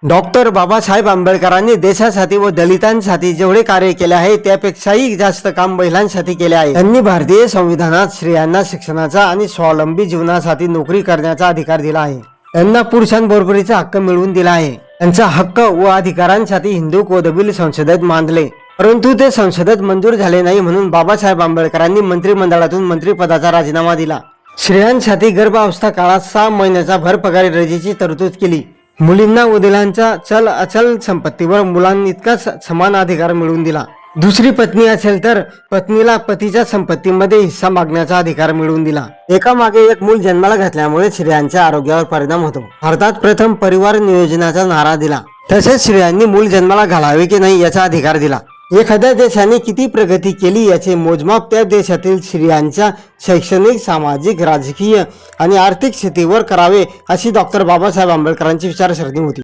Doctor Babasaheb आंबेडकरांनी देशासाठी व दलितांसाठी जेवढे कार्य केले आहे त्यापेक्षाही जास्त काम महिलांसाठी केले आहे। त्यांनी भारतीय संविधानात स्त्रियांना शिक्षणाचा आणि स्वावलंबी जीवनासाठी नोकरी करण्याचा अधिकार दिला आहे। त्यांना पुरुषांबरोबरीचा हक्क मिळवून दिला आहे। त्यांचा हक्क व अधिकारांसाठी हिंदू कोड संसदेत मांडले, परंतु ते संसदेत मंजूर झाले नाही, म्हणून बाबासाहेब आंबेडकरांनी मंत्रिमंडळातून मंत्रिपदाचा राजीनामा दिला। स्त्रियांसाठी गर्भावस्था काळात 6 महिन्याचा भर पगारी रजेची तरतूद केली। मुलींना वडिलांच्या चल अचल संपत्तीवर मुलांइतकाच समान अधिकार मिळवून दिला। दुसरी पत्नी असेल तर पत्नीला पतीच्या संपत्तीमध्ये हिस्सा मागण्याचा अधिकार मिळवून दिला। एकामागे एक मूल जन्माला घातल्यामुळे स्त्रियांच्या आरोग्यावर परिणाम होतो। भारतात प्रथम परिवार नियोजनाचा नारा दिला। तसेच स्त्रियांनी मूल जन्माला घालावे की नाही याचा अधिकार दिला। एखाद्या देशाने किती प्रगती केली याचे मोजमाप त्या देशातील स्त्रियांच्या शैक्षणिक, सामाजिक, राजकीय आणि आर्थिक स्थितीवर करावे, अशी डॉक्टर बाबासाहेब आंबेडकरांची विचारसरणी होती।